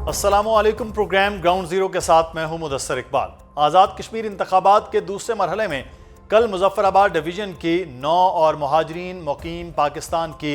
अस्सलामुअलैकुम। Programme ground zero के साथ मैं हूं मुदस्सर इकबाल। आज़ाद कश्मीर इंतखाबात के दूसरे मरहले में कल मुजफ्फराबाद डिवीज़न की 9 और मुहाजिरीन मुकीम पाकिस्तान की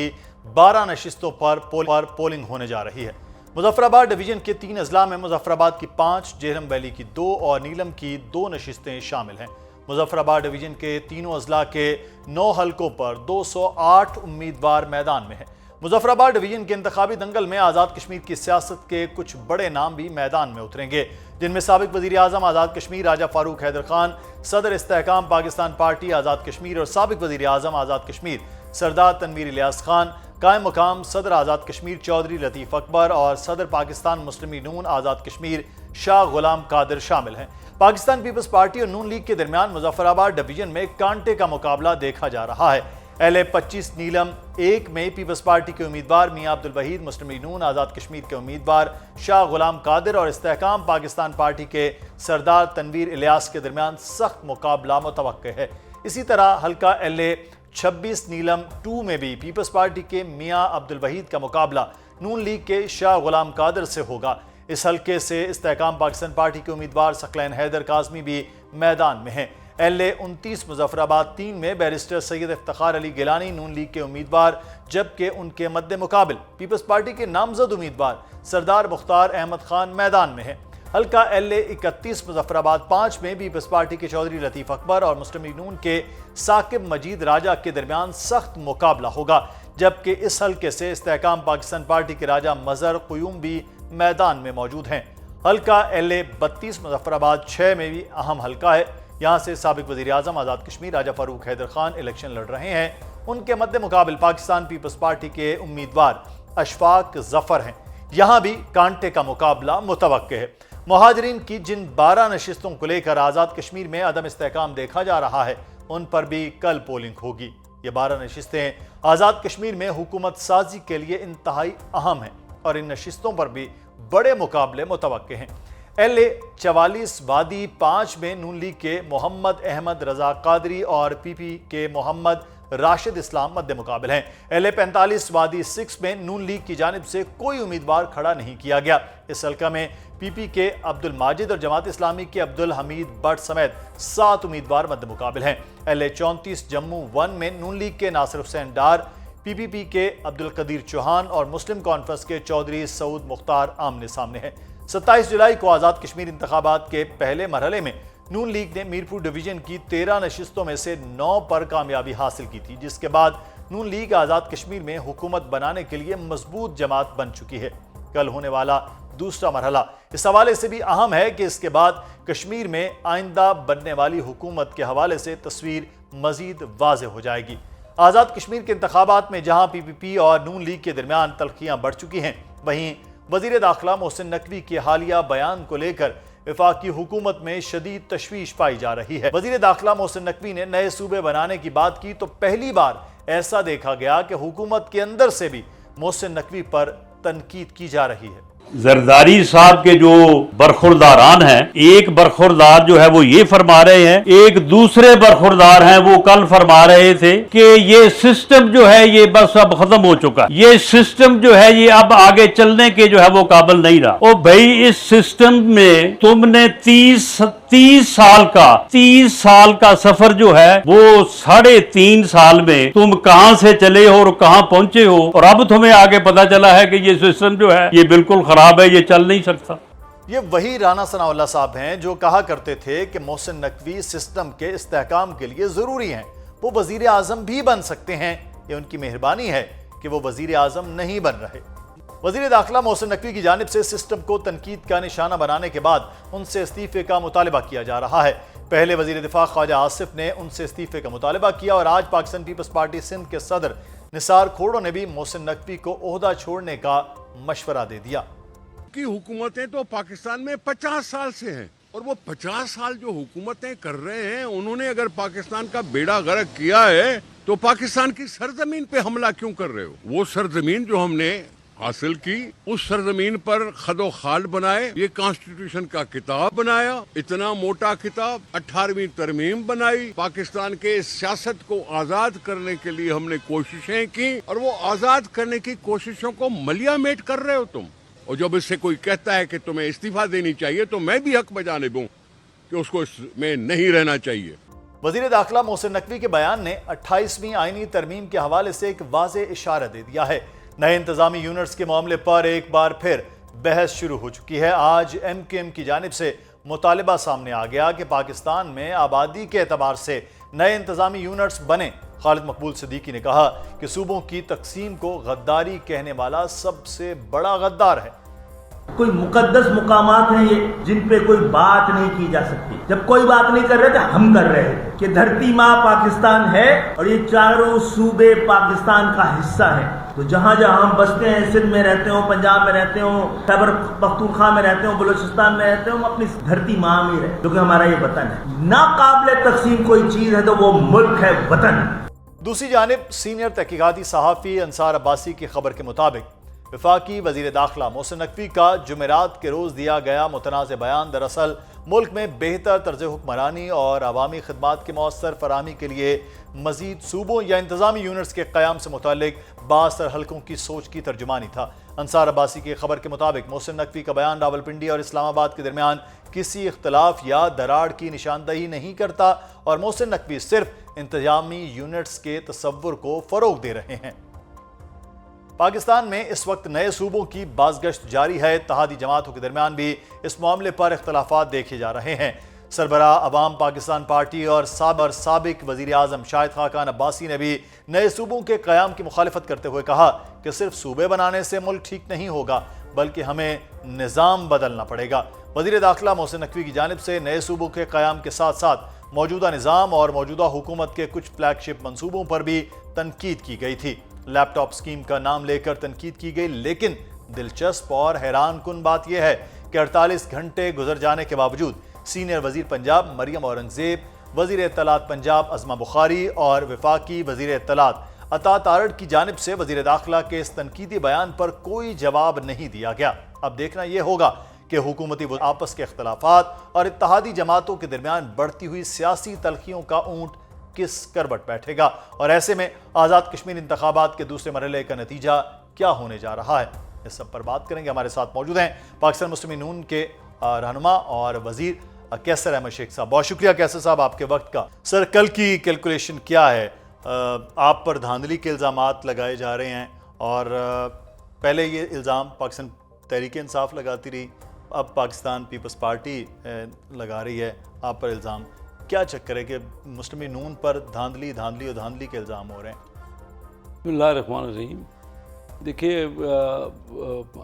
12 नशिस्तों पर पोलिंग होने जा रही है। मुजफ्फराबाद डिवीज़न के 3 अजला में मुजफ्फराबाद की 5, जेहरम वैली की 2 और नीलम की 2 नशिस्तें शामिल हैं। मुजफ्फराबाद डिवीज़न के तीनों अजला के 9 हलकों पर 208 उम्मीदवार मैदान में हैं। मुजफ्फराबाद डिवीजन के इंतखाबी दंगल में आज़ाद कश्मीर की सियासत के कुछ बड़े नाम भी मैदान में उतरेंगे, जिनमें साबिक वज़ीर आज़म आज़ाद कश्मीर राजा फारूक हैदर खान, सदर इस्तेहकाम पाकिस्तान पार्टी आज़ाद कश्मीर और साबिक वज़ीर आज़म आज़ाद कश्मीर सरदार तनवीर इलियास खान, कायम मुकाम सदर आज़ाद कश्मीर चौधरी लतीफ़ अकबर और सदर पाकिस्तान मुस्लिम नून आज़ाद कश्मीर शाह गुलाम कादिर शामिल हैं। पाकिस्तान पीपल्स पार्टी और नून लीग के दरमियान मुजफ्फराबाद डिवीजन में कांटे का मुकाबला देखा जा रहा है। LA-25 नीलम 1 में पीपल्स पार्टी के उम्मीदवार मियां अब्दुल वहीद मुस्लिम नून आज़ाद कश्मीर के उम्मीदवार शाह गुलाम कादिर और इस्तेहकाम पाकिस्तान पार्टी के सरदार तनवीर इलियास के दरमियान सख्त मुकाबला मुतवक्के है। इसी तरह हल्का LA-26 नीलम 2 में भी पीपल्स पार्टी के मियां अब्दुल वहीद का मुकाबला नून लीग के शाह गुलाम कादिर से होगा। इस हल्के से इस्तेहकाम पाकिस्तान पार्टी के उम्मीदवार सकलैन हैदर काज़मी भी मैदान में हैं। LA-29 मुजफ्फराबाद 3 में बैरिस्टर सैयद इफ्तिखार अली गिलानी नून लीग के उम्मीदवार, जबकि उनके मद्दे मुकाबिल पीपल्स पार्टी के नामजद उम्मीदवार सरदार मुख्तार अहमद खान मैदान में है। हल्का LA-31 मुजफ्फराबाद 5 में पीपल्स पार्टी के चौधरी लतीफ़ अकबर और मुस्लिम नून के साकिब मजीद राजा के दरमियान सख्त मुकाबला होगा, जबकि इस हल्के से इस्तेहकाम पाकिस्तान पार्टी के राजा मजहर क़ुयूम भी मैदान में मौजूद हैं। हल्का LA-32 मुजफ्फराबाद 6 में भी अहम हल्का है। यहाँ से साबिक वज़ीर आज़म आज़ाद कश्मीर राजा फारूक हैदर खान इलेक्शन लड़ रहे हैं। उनके मद्दे मुकाबिल पाकिस्तान पीपल्स पार्टी के उम्मीदवार अशफाक जफर हैं। यहाँ भी कांटे का मुकाबला मुतवक्के है। मुहाजिरीन की जिन 12 नशिस्तों को लेकर आज़ाद कश्मीर में अदम इस्तेहकाम देखा जा रहा है, उन पर भी कल पोलिंग होगी। ये 12 नशिस्तें आज़ाद कश्मीर में हुकूमत साजी के लिए इंतहाई अहम हैं और इन नशिस्तों पर भी बड़े मुकाबले मुतवक्के हैं। LA-44 वादी 5 में नून लीग के मोहम्मद अहमद रजा कादरी और PP के मोहम्मद राशिद इस्लाम मद्दे मुकाबिल हैं। LA-45 वादी 6 में नून लीग की जानिब से कोई उम्मीदवार खड़ा नहीं किया गया। इस हल्का में PP के अब्दुल माजिद और जमात इस्लामी के अब्दुल हमीद बट समेत 7 उम्मीदवार मद्दे मुकाबिल हैं। LA-34 जम्मू 1 में नून लीग के नासिर हुसैन डार, PPP के अब्दुल कदीर चौहान और मुस्लिम कॉन्फ्रेंस के चौधरी सऊद मुख्तार आमने सामने हैं। 27 जुलाई को आज़ाद कश्मीर इंतखाबात के पहले मरहले में नून लीग ने मीरपुर डिवीजन की 13 नशिस्तों में से 9 पर कामयाबी हासिल की थी, जिसके बाद नून लीग आज़ाद कश्मीर में हुकूमत बनाने के लिए मजबूत जमात बन चुकी है। कल होने वाला दूसरा मरहला इस हवाले से भी अहम है कि इसके बाद कश्मीर में आइंदा बनने वाली हुकूमत के हवाले से तस्वीर मजीद वाज़ेह हो जाएगी। आज़ाद कश्मीर के इंतखाबात में जहाँ PPP और नून लीग के दरमियान तल्खियाँ बढ़ चुकी हैं, वहीं वज़ीर दाखिला मोहसिन नकवी के हालिया बयान को लेकर वफाकी हुकूमत में शदीद तशवीश पाई जा रही है। वज़ीर दाखिला मोहसिन नकवी ने नए सूबे बनाने की बात की तो पहली बार ऐसा देखा गया कि हुकूमत के अंदर से भी मोहसिन नकवी पर तनकीद की जा रही है। जरदारी साहब के जो बरखुरदारान हैं, एक बरखुरदार जो है वो ये फरमा रहे हैं, एक दूसरे बरखुरदार हैं वो कल फरमा रहे थे कि ये सिस्टम जो है ये बस अब खत्म हो चुका, ये सिस्टम जो है ये अब आगे चलने के जो है वो काबिल नहीं रहा। ओ भाई, इस सिस्टम में तुमने 30 साल का सफर जो है वो 3.5 साल में तुम कहां से चले हो और कहां पहुंचे हो, और अब तुम्हें आगे पता चला है कि ये सिस्टम जो है ये बिल्कुल खराब है, ये चल नहीं सकता। ये वही राना सनाउल्लाह साहब हैं जो कहा करते थे कि मोहसिन नकवी सिस्टम के इस्तेहकाम के लिए जरूरी हैं, वो वजीर आजम भी बन सकते हैं। ये उनकी मेहरबानी है कि वो वजीर आजम नहीं बन रहे। वजीर दाखिला मोहसिन नकवी की जानिब से सिस्टम को तनकीद का निशाना बनाने के बाद उनसे इस्तीफे का मुतालबा किया जा रहा है। पहले वजीर दिफा ख्वाजा आसिफ ने उनसे इस्तीफे का मुतालबा किया और आज पाकिस्तान पीपल्स पार्टी सिंध के सदर निसार खोड़ो ने भी मोहसिन नकवी को ओहदा छोड़ने का मशवरा दे दिया। की हुकूमतें तो पाकिस्तान में 50 साल से हैं और वो 50 साल जो हुकूमतें कर रहे हैं, उन्होंने अगर पाकिस्तान का बेड़ा गर्क किया है तो पाकिस्तान की सरजमीन पे हमला क्यों कर रहे हो? वो सरजमीन जो हमने हासिल की, उस सरजमीन पर खदो खाल बनाए, ये कॉन्स्टिट्यूशन का किताब बनाया, इतना मोटा किताब, 18वीं तरमीम बनाई, पाकिस्तान के सियासत को आजाद करने के लिए हमने कोशिशें की और वो आजाद करने की कोशिशों को मलियामेट कर रहे हो तुम। और जब इससे कोई कहता है कि तुम्हें इस्तीफा देनी चाहिए तो मैं भी हक बजाने दूं कि उसको इसमें नहीं रहना चाहिए। वजीर दाखिला मोहसिन नकवी के बयान ने 28वीं आईनी तरमीम के हवाले से एक वाज़ेह इशारा दे दिया है। नए इंतजामी यूनिट्स के मामले पर एक बार फिर बहस शुरू हो चुकी है। आज MQM की जानिब से मुतालिबा सामने आ गया कि पाकिस्तान में आबादी के एतबार से नए इंतजामी यूनिट्स बने। खालिद मकबूल सिद्दीकी ने कहा कि सूबों की तकसीम को गद्दारी कहने वाला सबसे बड़ा गद्दार है। कोई मुकद्दस मुकामात हैं ये जिन पे कोई बात नहीं की जा सकती। जब कोई बात नहीं कर रहे थे हम कर रहे थे कि धरती माँ पाकिस्तान है और ये चारों सूबे पाकिस्तान का हिस्सा है। तो जहाँ जहाँ हम बसते हैं, सिंध में रहते हो, पंजाब में रहते हो, खैबर पख्तूनख्वा में रहते हो, बलूचिस्तान में रहते हो, हम अपनी धरती माँ में रहे क्योंकि हमारा ये वतन है। नाकाबिले तकसीम कोई चीज है तो वो मुल्क है, वतन। दूसरी जानिब सीनियर तहकीकाती सहाफ़ी अंसार अब्बासी की खबर के मुताबिक वफाकी वजीर दाखिला मोहसिन नकवी का जुमेरात के रोज़ दिया गया मुतनाज़ बयान दरअसल मुल्क में बेहतर तर्ज हुक्मरानी और अवामी खदमात के मौसर फराहमी के लिए मजीद सूबों या इंतजामी यूनिट्स के क़याम से मुतल्लिक बासर हल्कों की सोच की तर्जुमानी था। अंसार अब्बासी की खबर के मुताबिक मोहसिन नकवी का बयान रावलपिंडी और इस्लामाबाद के दरमियान किसी इख्तलाफ या दरार की निशानदही नहीं करता और मोहसिन नकवी सिर्फ इंतजामी यूनिट्स के तसव्वुर को फ़रोग दे रहे हैं। पाकिस्तान में इस वक्त नए सूबों की बाज़गश्त जारी है। इत्तेहादी जमातों के दरमियान भी इस मामले पर इख्तलाफात देखे जा रहे हैं। सरबराह अवाम पाकिस्तान पार्टी और साबिक वज़ीर आज़म शाहिद खाकान अब्बासी ने भी नए सूबों के क़याम की मुखालिफत करते हुए कहा कि सिर्फ सूबे बनाने से मुल्क ठीक नहीं होगा बल्कि हमें निज़ाम बदलना पड़ेगा। वज़ीर दाखिला मोहसिन नकवी की जानिब से नए सूबों के क़याम के साथ साथ मौजूदा निज़ाम और मौजूदा हुकूमत के कुछ फ्लैगशिप मनसूबों पर भी तनकीद की गई थी। लैपटॉप स्कीम का नाम लेकर तनकीद की गई, लेकिन दिलचस्प और हैरान कुन बात यह है कि 48 घंटे गुजर जाने के बावजूद सीनियर वजीर पंजाब मरियम औरंगजेब, वजीर इत्तलात पंजाब अज़मा बुखारी और वफाकी वजीर इत्तलात अता तारड़ की जानिब से वजीर दाखिला के इस तनकीदी बयान पर कोई जवाब नहीं दिया गया। अब देखना यह होगा कि हुकूमती आपस के अख्तलाफात और इत्तेहादी जमातों के दरमियान बढ़ती हुई सियासी तलखियों का ऊंट किस करवट बैठेगा और ऐसे में आज़ाद कश्मीर इंतखाबात के दूसरे मरहले का नतीजा क्या होने जा रहा है। इस सब पर बात करेंगे। हमारे साथ मौजूद हैं पाकिस्तान मुस्लिम नून के रहनुमा और वजीर कैसर अहमद शेख साहब। बहुत शुक्रिया कैसर साहब आपके वक्त का। सर, कल की कैलकुलेशन क्या है? आप पर धांधली के इल्ज़ामात लगाए जा रहे हैं और पहले ये इल्ज़ाम पाकिस्तान तहरीक इंसाफ लगाती रही, अब पाकिस्तान पीपल्स पार्टी लगा रही है आप पर इल्ज़ाम। क्या चक्कर है कि मुस्लिम नून पर धांधली और धांधली के इल्ज़ाम हो रहे हैं? बिस्मिल्लाहिर्रहमानिर्रहीम। देखिए,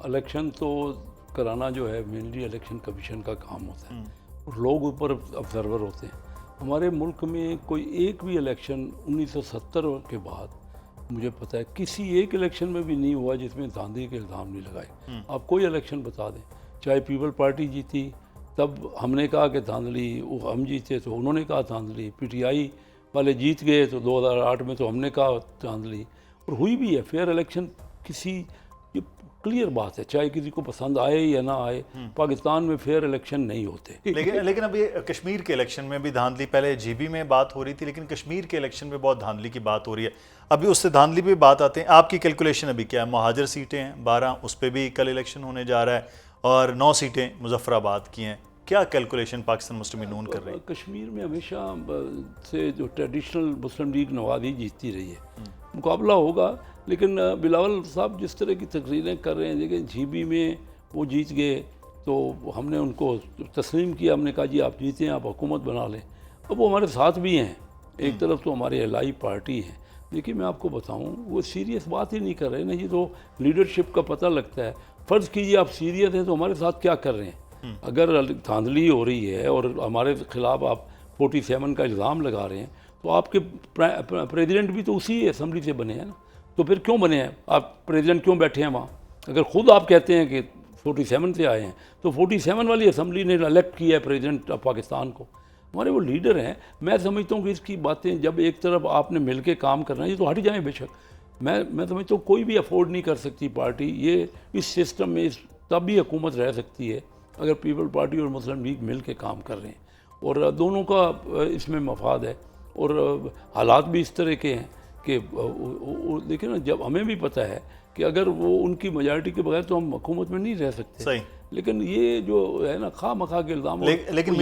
इलेक्शन तो कराना जो है मेनली इलेक्शन कमीशन का काम होता है और लोग ऊपर ऑब्जर्वर होते हैं। हमारे मुल्क में कोई एक भी इलेक्शन 1970 के बाद मुझे पता है किसी एक इलेक्शन में भी नहीं हुआ जिसमें धांधली के इल्ज़ाम नहीं लगाए। आप कोई इलेक्शन बता दें, चाहे पीपल पार्टी जीती तब हमने कहा कि धांधली, हम जीते तो उन्होंने कहा धांधली, PTI वाले जीत गए तो 2008 में तो हमने कहा धांधली, और हुई भी है। फेयर इलेक्शन किसी, ये क्लियर बात है, चाहे किसी को पसंद आए या ना आए, पाकिस्तान में फेयर इलेक्शन नहीं होते। लेकिन अभी कश्मीर के इलेक्शन में भी धांधली, पहले GB में बात हो रही थी लेकिन कश्मीर के इलेक्शन में बहुत धांधली की बात हो रही है। अभी उससे धांधली भी बात आते हैं। आपकी कैलकुलेशन अभी क्या है? मुहाजिर सीटें हैं 12, उस पर भी कल इलेक्शन होने जा रहा है और 9 सीटें मुजफ्फराबाद की हैं। क्या कैलकुलेशन पाकिस्तान मुस्लिम नून कर रही है? कश्मीर में हमेशा से जो ट्रेडिशनल मुस्लिम लीग नवाज ही जीतती रही है। मुकाबला होगा, लेकिन बिलावल साहब जिस तरह की तकरीरें कर रहे हैं, लेकिन GB में वो जीत गए तो हमने उनको तस्लीम किया, हमने कहा जी आप जीते हैं, आप हुकूमत बना लें। अब वो हमारे साथ भी हैं, एक तरफ तो हमारी एलाई पार्टी है। देखिए मैं आपको बताऊं, वो सीरियस बात ही नहीं कर रहे ना, ये तो लीडरशिप का पता लगता है। फ़र्ज़ कीजिए आप सीरियस हैं तो हमारे साथ क्या कर रहे हैं? अगर धांधली हो रही है और हमारे खिलाफ आप 47 का इल्ज़ाम लगा रहे हैं तो आपके प्रेसिडेंट भी तो उसी असेंबली से बने हैं ना, तो फिर क्यों बने हैं? आप प्रेसिडेंट क्यों बैठे हैं वहाँ? अगर ख़ुद आप कहते हैं कि 47 से आए हैं तो 47 वाली असेंबली ने इलेक्ट किया है प्रेसिडेंट ऑफ पाकिस्तान को, हमारे वो लीडर हैं। मैं समझता हूँ कि इसकी बातें जब एक तरफ आपने मिल के काम करना है, ये तो हट जाएँ बेशक। मैं समझता हूँ कोई भी अफोर्ड नहीं कर सकती पार्टी ये इस सिस्टम में, तब भी हुकूमत रह सकती है अगर पीपल पार्टी और मुस्लिम लीग मिल के काम कर रहे हैं, और दोनों का इसमें मफाद है। और हालात भी इस तरह के हैं कि देखिए ना, जब हमें भी पता है कि अगर वो उनकी मेजॉरिटी के बगैर तो हम हुकूमत में नहीं रह सकते। सही। लेकिन ये जो है ना खामखा के इल्ज़ाम। लेकिन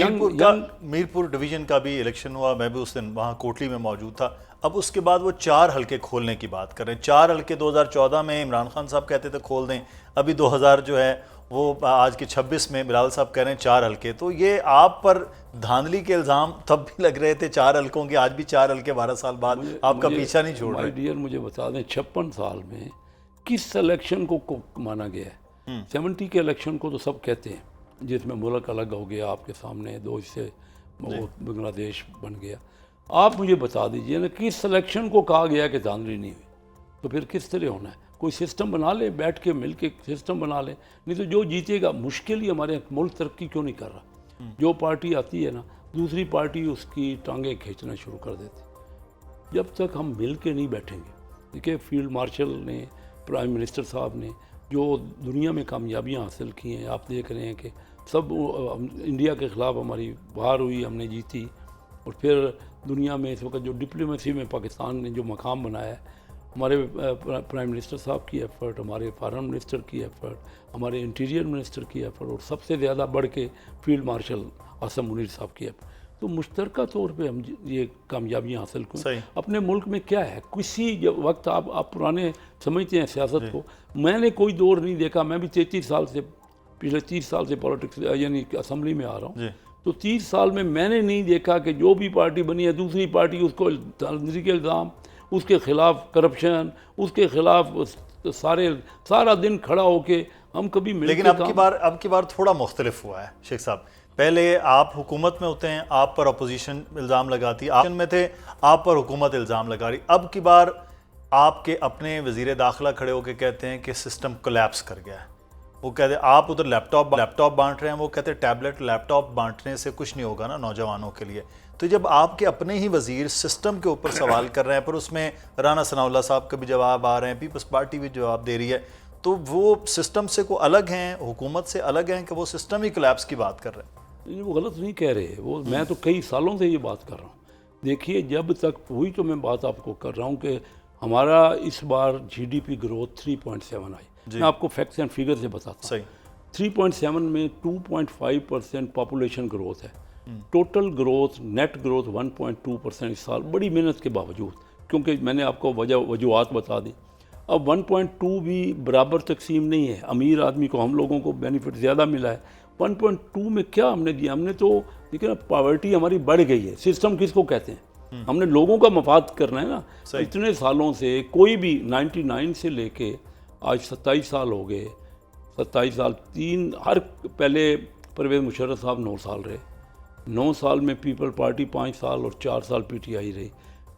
मीरपुर डिवीजन का भी इलेक्शन हुआ, मैं भी उस दिन वहाँ कोटली में मौजूद था। अब उसके बाद वो 4 हलके खोलने की बात कर रहे हैं। 4 हलके 2014 में इमरान खान साहब कहते थे खोल दें, अभी 2000 जो है वो आज के 26 में बिलावल साहब कह रहे हैं 4 हलके। तो ये आप पर धांधली के इल्ज़ाम तब भी लग रहे थे 4 हलकों के, आज भी 4 हलके 12 साल बाद आपका पीछा नहीं छोड़ रहे। डियर मुझे बता दें 56 साल में किस इलेक्शन को माना गया है? 70 के इलेक्शन को तो सब कहते हैं, जिसमें मुल्क अलग हो गया, आपके सामने 2 हिस्से बांग्लादेश बन गया। आप मुझे बता दीजिए ना किस इलेक्शन को कहा गया कि धांधली नहीं हुई, तो फिर किस तरह होना है? कोई सिस्टम बना ले, बैठ के मिल के सिस्टम बना ले, नहीं तो जो जीतेगा। मुश्किल ही हमारे मुल्क तरक्की क्यों नहीं कर रहा? जो पार्टी आती है ना, दूसरी पार्टी उसकी टांगें खींचना शुरू कर देती। जब तक हम मिल के नहीं बैठेंगे, देखिए फील्ड मार्शल ने, प्राइम मिनिस्टर साहब ने जो दुनिया में कामयाबियां हासिल की हैं, आप देख रहे हैं कि सब इंडिया के ख़िलाफ़ हमारी बाहर हुई, हमने जीती। और फिर दुनिया में इस वक्त जो डिप्लोमेसी में पाकिस्तान ने जो मकाम बनाया है, हमारे प्राइम मिनिस्टर साहब की एफ़र्ट, हमारे फॉरेन मिनिस्टर की एफ़र्ट, हमारे इंटीरियर मिनिस्टर की एफ़र्ट, और सबसे ज़्यादा बढ़ के फील्ड मार्शल आसम मुनीर साहब की एफ़र्ट। तो मुश्तरका तौर पे हम ये कामयाबियाँ हासिल करें। अपने मुल्क में क्या है, किसी वक्त आप पुराने समझते हैं सियासत को, मैंने कोई दौर नहीं देखा। मैं भी 33 साल से, पिछले 30 साल से पॉलिटिक्स यानी असम्बली में आ रहा हूँ, तो 30 साल में मैंने नहीं देखा कि जो भी पार्टी बनी है दूसरी पार्टी उसको धांधली के इल्ज़ाम, उसके ख़िलाफ़ करप्शन, उसके ख़िलाफ़ सारा दिन खड़ा होके हम कभी मिलके। लेकिन अब की बार थोड़ा मुख्तलिफ हुआ है शेख साहब। पहले आप हुकूमत में होते हैं, आप पर अपोजिशन इल्ज़ाम लगाती, आप में थे, आप पर हुकूमत इल्ज़ाम लगा रही। अब की बार आपके अपने वज़ीर दाखिला खड़े होकर कहते हैं कि सिस्टम कोलैप्स कर गया है। वो कहते हैं आप उधर लैपटॉप बांट रहे हैं, वो कहते हैं टैबलेट लैपटॉप बांटने से कुछ नहीं होगा ना नौजवानों के लिए। तो जब आपके अपने ही वज़ीर सिस्टम के ऊपर सवाल कर रहे हैं, पर उसमें राना सनाउल्लाह साहब के भी जवाब आ रहे हैं, पीपल्स पार्टी भी जवाब दे रही है, तो वो सिस्टम से को अलग हैं, हुकूमत से अलग हैं कि वो सिस्टम ही कोलैप्स की बात कर रहे हैं? वो गलत नहीं कह रहे, वो मैं तो कई सालों से ये बात कर रहा हूँ। देखिए जब तक हुई, तो मैं बात आपको कर रहा हूँ कि हमारा इस बार GDP ग्रोथ 3.7 आई। मैं आपको फैक्ट्स एंड फिगर से बताता हूँ। 3.7 में 2.5% पॉपुलेशन ग्रोथ है। टोटल ग्रोथ, नेट ग्रोथ 1.2% इस साल, बड़ी मेहनत के बावजूद, क्योंकि मैंने आपको वजूहत बता दी। अब 1.2 भी बराबर तकसीम नहीं है, अमीर आदमी को, हम लोगों को बेनिफिट ज़्यादा मिला है। 1.2 में क्या हमने दिया? हमने तो देखिए ना, पॉवर्टी हमारी बढ़ गई है। सिस्टम किसको कहते हैं? हमने लोगों का मफाद करना है ना। इतने सालों से कोई भी 99 से लेके आज 27 साल हो गए, 27 साल 3 हर, पहले परवेज़ मुशर्रफ साहब 9 साल रहे, 9 साल में पीपल पार्टी 5 साल और 4 साल PTI रही,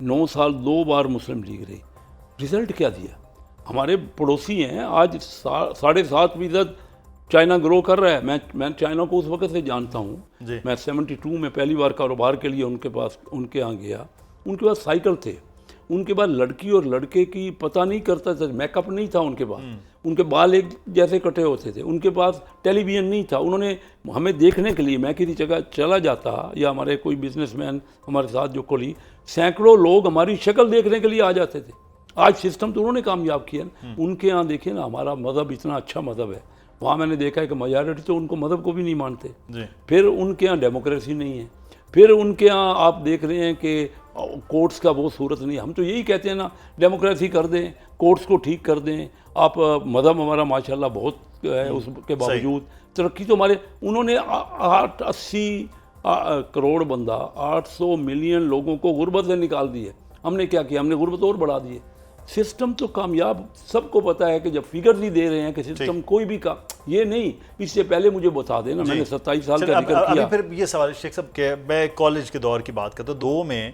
9 साल 2 बार मुस्लिम लीग रही। रिज़ल्ट क्या दिया? हमारे पड़ोसी हैं, आज 7.5% चाइना ग्रो कर रहा है। मैं चाइना को उस वक्त से जानता हूँ। मैं 72 में पहली बार कारोबार के लिए उनके यहाँ गया। उनके पास साइकिल थे, उनके पास लड़की और लड़के की पता नहीं करता था, मेकअप नहीं था उनके पास, उनके बाल एक जैसे कटे होते थे, उनके पास टेलीविज़न नहीं था। उन्होंने हमें देखने के लिए, मैं किसी जगह चला जाता या हमारे कोई बिजनेसमैन हमारे साथ जो कोली, सैकड़ों लोग हमारी शक्ल देखने के लिए आ जाते थे। आज सिस्टम तो उन्होंने कामयाब किया। उनके यहाँ देखिए ना, हमारा मज़हब इतना अच्छा मज़हब है, वहाँ मैंने देखा है कि मेजॉरिटी तो उनको मज़हब को भी नहीं मानते। फिर उनके यहाँ डेमोक्रेसी नहीं है, फिर उनके यहाँ आप देख रहे हैं कि कोर्ट्स का वो सूरत नहीं। हम तो यही कहते हैं ना, डेमोक्रेसी कर दें, कोर्ट्स को ठीक कर दें। आप मज़हब हमारा माशाल्लाह बहुत है, उसके बावजूद तरक्की तो हमारे, उन्होंने 80 करोड़ बंदा, 800 मिलियन लोगों को गुर्बत से निकाल दिए। हमने क्या किया? हमने गुर्बत और बढ़ा दी है। सिस्टम तो कामयाब, सबको पता है कि जब फिगर नहीं दे रहे हैं कि सिस्टम कोई भी का, ये नहीं। इससे पहले मुझे बता देना, मैंने 27 साल का जिक्र किया। फिर ये सवाल शेख साहब के, मैं कॉलेज के दौर की बात करता हूँ, 2 में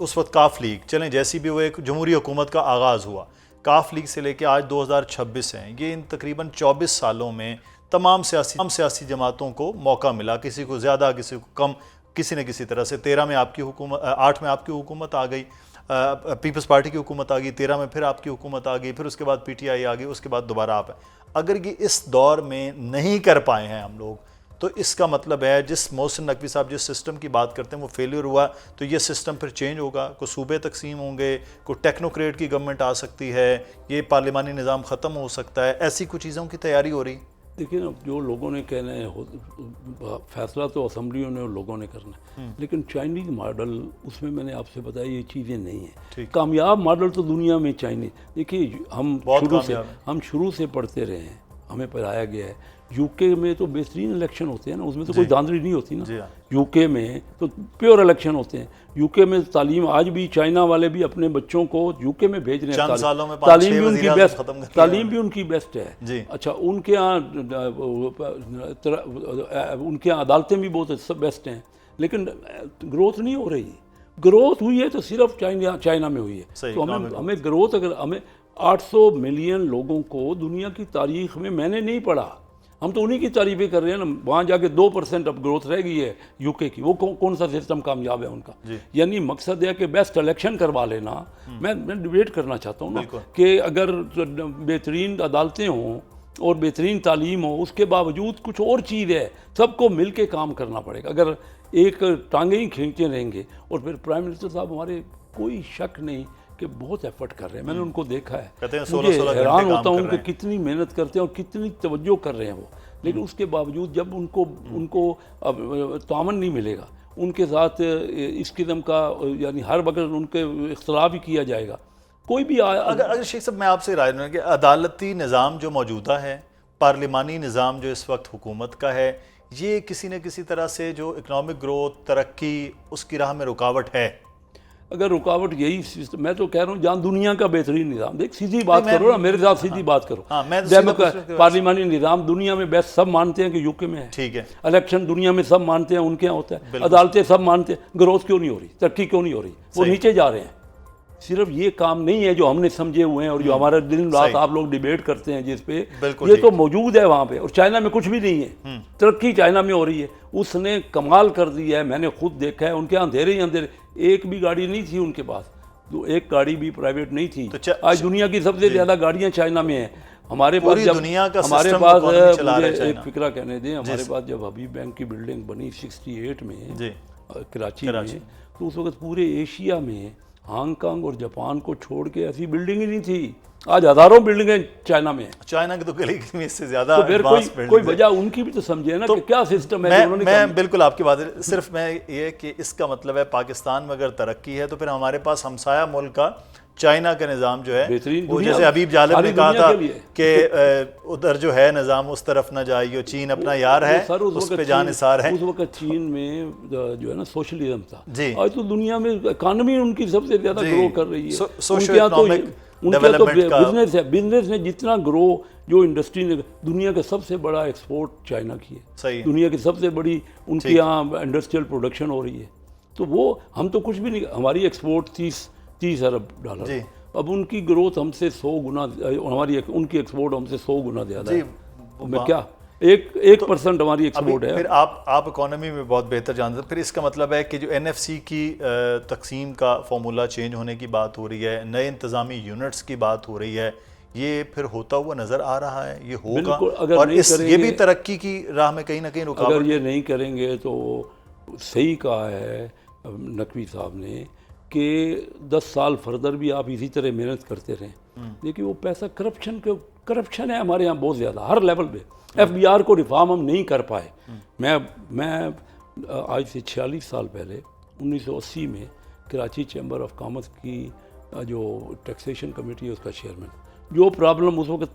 उस वक्त काफ लीग चलें, जैसी भी वो एक जमहूरी हुकूमत का आगाज़ हुआ, काफ लीग से लेके आज 2026 हैं, ये इन तकरीबन 24 सालों में तमाम सियासी जमातों को मौका मिला, किसी को ज़्यादा, किसी को कम, किसी न किसी तरह से। 13 में आपकी हुकूमत, 8 में आपकी हुकूमत आ गई, पीपल्स पार्टी की हुकूमत आ गई, 13 में फिर आपकी हुकूमत आ गई, फिर उसके बाद PTI आ गई, उसके बाद दोबारा आप है। अगर ये इस दौर में नहीं कर पाए हैं हम लोग, तो इसका मतलब है जिस मोहसिन नकवी साहब जिस सिस्टम की बात करते हैं वो फेलियर हुआ, तो ये सिस्टम फिर चेंज होगा, कुछ सूबे तकसीम होंगे, कुछ टेक्नोक्रेट की गवर्नमेंट आ सकती है, ये पार्लिमानी निज़ाम ख़त्म हो सकता है, ऐसी कुछ चीज़ों की तैयारी हो रही। देखिए ना, जो लोगों ने कहना है फैसला तो असम्बलियों ने और लोगों ने करना है, लेकिन चाइनीज़ मॉडल उसमें मैंने आपसे बताया ये चीज़ें नहीं है। कामयाब मॉडल तो दुनिया में चाइनीज़, देखिए हम शुरू से पढ़ते रहे हैं, हमें पढ़ाया गया है। यूके में तो बेहतरीन इलेक्शन होते हैं ना, उसमें तो कोई धांधली नहीं होती ना। यूके में तो प्योर इलेक्शन होते हैं। यूके में तालीम आज भी चाइना वाले भी अपने बच्चों को यूके में भेज रहे हैं, तालीम भी उनकी बेस्ट है। अच्छा, उनके यहाँ अदालतें भी बहुत बेस्ट हैं, लेकिन ग्रोथ नहीं हो रही। ग्रोथ हुई है तो सिर्फ चाइना में हुई है। तो हमें ग्रोथ, अगर हमें 800 मिलियन लोगों को दुनिया की तारीख में मैंने नहीं पढ़ा, हम तो उन्हीं की तारीफें कर रहे हैं ना। वहाँ जाके 2% अब ग्रोथ रह गई है यूके की, वो कौन सा सिस्टम कामयाब है उनका? यानी मकसद है कि बेस्ट इलेक्शन करवा लेना। मैं डिबेट करना चाहता हूँ ना कि अगर बेहतरीन अदालतें हों और बेहतरीन तालीम हो, उसके बावजूद कुछ और चीज़ है, सबको मिल के काम करना पड़ेगा। अगर एक टांगे ही खींचते रहेंगे, और फिर प्राइम मिनिस्टर साहब हमारे कोई शक नहीं कि बहुत एफर्ट कर रहे हैं, मैंने उनको देखा है, मुझे हैरान होता हूँ कि कितनी मेहनत करते हैं और कितनी तवज्जो कर रहे हैं वो। लेकिन उसके बावजूद जब उनको तामन नहीं मिलेगा, उनके साथ इस किस्म का, यानी हर वक्त उनके इख्तलाफ ही किया जाएगा, कोई भी अगर शेख साहब मैं आपसे राय लूँ कि अदालती निज़ाम जो मौजूदा है, पार्लिमानी निज़ाम जो इस वक्त हुकूमत का है, ये किसी न किसी तरह से जो इकनॉमिक ग्रोथ, तरक्की, उसकी राह में रुकावट है। अगर रुकावट यही सिस्टम, मैं तो कह रहा हूँ जहाँ दुनिया का बेहतरीन निज़ाम, देख सीधी बात करो ना, मेरे साथ सीधी बात करो। पार्लिमानी निज़ाम दुनिया में बेस्ट सब मानते हैं कि यूके में है, ठीक है। इलेक्शन दुनिया में सब मानते हैं उनके यहाँ होता है, अदालतें सब मानते हैं। ग्रोथ क्यों नहीं हो रही, तरक्की क्यों नहीं हो रही? वो नीचे जा रहे हैं। सिर्फ ये काम नहीं है जो हमने समझे हुए हैं और जो हमारा दिन रात आप लोग डिबेट करते हैं जिस पे, ये तो मौजूद है वहाँ पे। और चाइना में कुछ भी नहीं है, तरक्की चाइना में हो रही है। उसने कमाल कर दिया है, मैंने खुद देखा है। उनके यहाँ अंधेरे ही अंधेरे, एक भी गाड़ी नहीं थी उनके पास, तो एक गाड़ी भी प्राइवेट नहीं थी। आज दुनिया की सबसे ज़्यादा गाड़ियाँ चाइना में हैं। हमारे पास जब हमारे पास मुझे एक फिक्रा कहने दें, हमारे पास जब हबीब बैंक की बिल्डिंग बनी 68 में कराची में, तो उस वक्त पूरे एशिया में हांगकांग और जापान को छोड़ के ऐसी बिल्डिंग ही नहीं थी। आज हजारों बिल्डिंगें चाइना में हैं। चाइना की तो गली में इससे ज्यादा तो फिर कोई वजह उनकी भी तो समझे ना, तो कि क्या सिस्टम है। मैं बिल्कुल आपकी बात है, सिर्फ मैं ये कि इसका मतलब है पाकिस्तान में अगर तरक्की है तो फिर हमारे पास हमसाया मुल्क का चाइना का निज़ाम जो है वो, जैसे हबीब जालिब ने कहा था कि उधर जो है निज़ाम उस तरफ ना जाइए, चीन अपना यार है, उस पे जान निसार है। उस वक्त चीन में जो है ना सोशलिज्म था जी। आज तो दुनिया में इकानमी उनकी सबसे ज़्यादा ग्रो कर रही है। उनके तो बिजनेस है, बिजनेस ने जितना ग्रो, जो इंडस्ट्री ने, दुनिया का सबसे बड़ा एक्सपोर्ट चाइना की है, दुनिया की सबसे बड़ी उनके यहाँ इंडस्ट्रियल प्रोडक्शन हो रही है। तो वो हम तो कुछ भी नहीं, हमारी एक्सपोर्ट 30 अरब डॉलर, अब उनकी ग्रोथ हमसे 100 गुना, उनकी एक्सपोर्ट हमसे 100 गुना ज़्यादा है। मैं क्या 1% हमारी एक्सपोर्ट है। फिर आप इकोनॉमी में बहुत बेहतर जानते हैं। फिर इसका मतलब है कि जो NFC की तकसीम का फॉर्मूला चेंज होने की बात हो रही है, नए इंतज़ामी यूनिट्स की बात हो रही है, ये फिर होता हुआ नज़र आ रहा है, ये होगा। और ये भी तरक्की की राह में कहीं ना कहीं रुकावट। अगर ये नहीं करेंगे तो सही कहा है नकवी साहब ने कि 10 साल फर्दर भी आप इसी तरह मेहनत करते रहें। देखिए वो पैसा करप्शन है हमारे यहाँ बहुत ज़्यादा, हर लेवल पे। FBR को रिफॉर्म हम नहीं कर पाए। मैं आज से 46 साल पहले 1980 में कराची चैम्बर ऑफ कॉमर्स की जो टैक्सेशन कमेटी है उसका चेयरमैन, जो प्रॉब्लम उस वक्त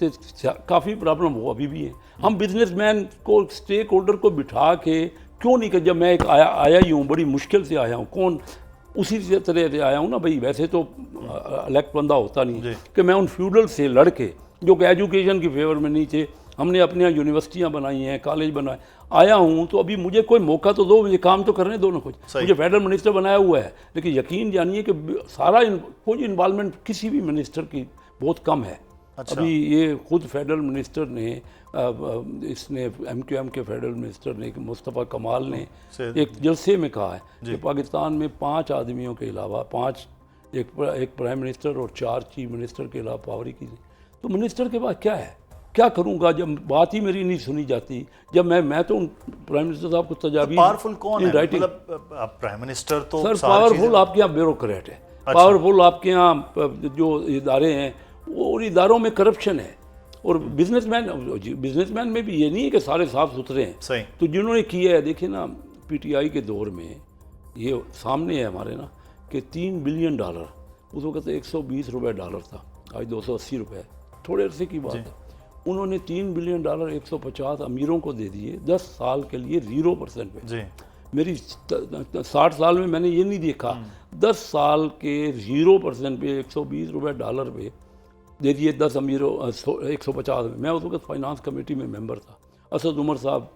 काफ़ी प्रॉब्लम हो अभी भी है। हम बिजनेसमैन को, स्टेक होल्डर को बिठा के क्यों नहीं कर, जब मैं एक आया ही हूँ, बड़ी मुश्किल से आया हूँ, कौन उसी तरह से आया हूँ ना भाई, वैसे तो इलेक्ट बंदा होता नहीं कि मैं उन फ्यूडल से लड़के जो कि एजुकेशन की फेवर में नहीं थे, हमने अपने यहाँ यूनिवर्सिटियाँ बनाई हैं, कॉलेज बनाए, आया हूँ, तो अभी मुझे कोई मौका तो दो, मुझे काम तो करने दो ना कुछ। मुझे फेडरल मिनिस्टर बनाया हुआ है, लेकिन यकीन जानिए कि सारा कोई इन्वॉल्वमेंट किसी भी मिनिस्टर की बहुत कम है। अभी ये खुद फेडरल मिनिस्टर ने, इसने MQM के फेडरल मिनिस्टर ने, मुस्तफ़ा कमाल ने एक जलसे में कहा है कि पाकिस्तान में 5 आदमियों के अलावा, एक प्राइम मिनिस्टर और 4 चीफ मिनिस्टर के अलावा पावर ही की, तो मिनिस्टर के पास क्या है? क्या करूंगा जब बात ही मेरी नहीं सुनी जाती। जब मैं तो प्राइम मिनिस्टर साहब को तजावीज़ पावरफुल कौन है? writing- मतलब प्राइम मिनिस्टर तो सर सारी पावरफुल चीज़ें- आपके यहाँ ब्यूरोक्रेट है, पावरफुल आपके यहाँ जो इदारे हैं वो और इदारों में करप्शन है। और बिजनेसमैन में भी ये नहीं है कि सारे साफ सुथरे हैं। सही। तो जिन्होंने किया है, देखिए ना पीटीआई के दौर में ये सामने है हमारे ना कि $3 बिलियन उस वक्त 120 रुपये डॉलर था, आज 280 रुपये, थोड़े अरसे की बात है। उन्होंने $3 बिलियन 150 अमीरों को दे दिए 10 साल के लिए 0% पे। जी। मेरी 60 साल में मैंने ये नहीं देखा 10 साल के 0% पे 120 रुपये डॉलर पे दे दिए 10 अमीरों 150 में। मैं उस वक्त फाइनेंस कमेटी में मेंबर था, असद उमर साहब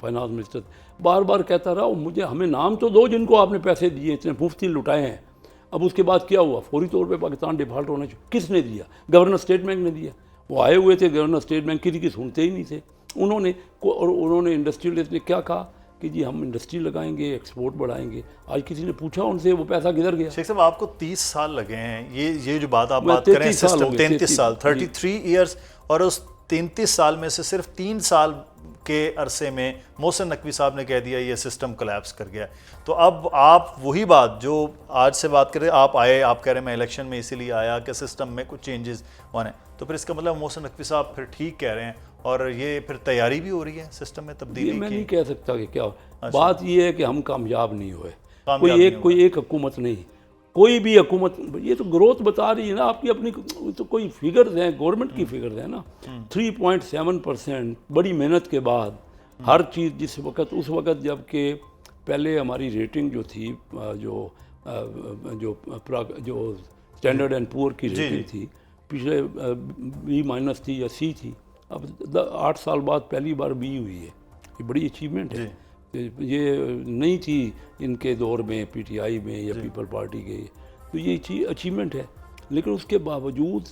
फाइनेंस मिनिस्टर, बार बार कहता रहा मुझे हमें नाम तो दो जिनको आपने पैसे दिए, इतने मुफ्ती लुटाए हैं। अब उसके बाद क्या हुआ, फौरी तौर पे पाकिस्तान डिफ़ॉल्ट होना चाहिए। किसने दिया? गवर्नर स्टेट बैंक ने दिया। वो आए हुए थे गवर्नर स्टेट बैंक, किसी की सुनते ही नहीं थे। उन्होंने इंडस्ट्रियलिस्ट ने क्या कहा कि जी हम इंडस्ट्री लगाएंगे, एक्सपोर्ट बढ़ाएंगे। आज किसी ने पूछा उनसे वो पैसा किधर गया? शेख साहब आपको 30 साल लगे हैं, ये जो बात आप मैं बात कर रहे हैं 33 साल सिस्टम हो गए, 33 साल 33 ईयर्स, और उस 33 साल में से सिर्फ 3 साल के अरसे में मोहसिन नकवी साहब ने कह दिया ये सिस्टम कोलैप्स कर गया। तो अब आप वही बात जो आज से बात करें, आप आए, आप कह रहे हैं मैं इलेक्शन में इसीलिए आया कि सिस्टम में कुछ चेंजेस होने, तो फिर इसका मतलब मोहसिन नकवी साहब फिर ठीक कह रहे हैं और ये फिर तैयारी भी हो रही है सिस्टम में तब्दीली की? मैं नहीं कह सकता कि क्या बात ये है कि हम कामयाब नहीं हुए। कामयाब कोई एक हुकूमत नहीं, कोई भी हुकूमत, ये तो ग्रोथ बता रही है ना आपकी अपनी, तो कोई फिगर्स हैं, गवर्नमेंट की फिगर्स हैं ना। 3.7% बड़ी मेहनत के बाद हर चीज़, जिस वक्त उस वक्त जबकि पहले हमारी रेटिंग जो थी जो स्टैंडर्ड एंड पुअर की रेटिंग थी पिछले B- थी या C थी, अब 8 साल बाद पहली बार B हुई है। ये बड़ी अचीवमेंट है, ये नहीं थी इनके दौर में पीटीआई में या पीपल पार्टी के, तो ये चीज़ अचीवमेंट है। लेकिन उसके बावजूद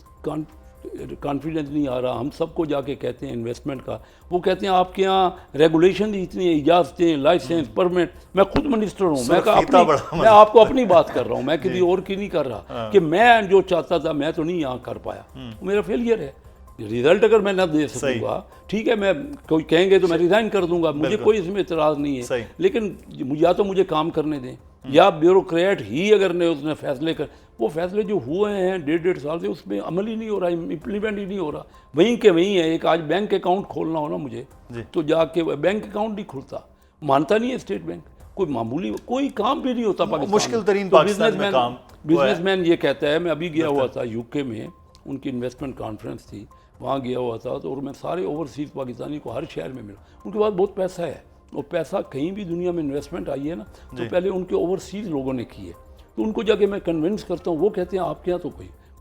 कॉन्फिडेंस नहीं आ रहा। हम सबको जाके कहते हैं इन्वेस्टमेंट का, वो कहते हैं आपके यहाँ रेगुलेशन इतनी इजाज़तें, लाइसेंस, परमिट। मैं खुद मिनिस्टर हूँ, मैं आपको अपनी बात कर रहा हूँ, मैं किसी और की नहीं कर रहा कि मैं जो चाहता था मैं तो नहीं यहाँ कर पाया, मेरा फेलियर है। रिजल्ट अगर मैं ना दे सकूँगा ठीक है, मैं कोई कहेंगे तो मैं रिज़ाइन कर दूंगा, मुझे कोई इसमें इतराज़ नहीं है। लेकिन या तो मुझे काम करने दें, या ब्यूरोक्रेट ही अगर ने उसने फैसले कर, वो फैसले जो हुए हैं 1.5 साल से उसमें अमल ही नहीं हो रहा, इम्प्लीमेंट ही नहीं हो रहा, वहीं के वहीं है। एक आज बैंक अकाउंट खोलना हो ना मुझे, तो जाके बैंक अकाउंट नहीं खुलता, मानता नहीं है स्टेट बैंक, कोई मामूली कोई काम भी नहीं होता पाकिस्तान। मुश्किल तरीन पाकिस्तान में काम। बिजनेसमैन ये कहता है, मैं अभी गया हुआ था यूके में, उनकी इन्वेस्टमेंट कॉन्फ्रेंस थी, वहाँ गया हुआ था, तो और मैं सारे ओवरसीज़ पाकिस्तानी को हर शहर में मिला। उनके पास बहुत पैसा है, और पैसा कहीं भी दुनिया में इन्वेस्टमेंट आई है ना, तो पहले उनके ओवरसीज़ लोगों ने की है। तो उनको जाके मैं कन्विंस करता हूँ, वो कहते हैं आपके यहाँ तो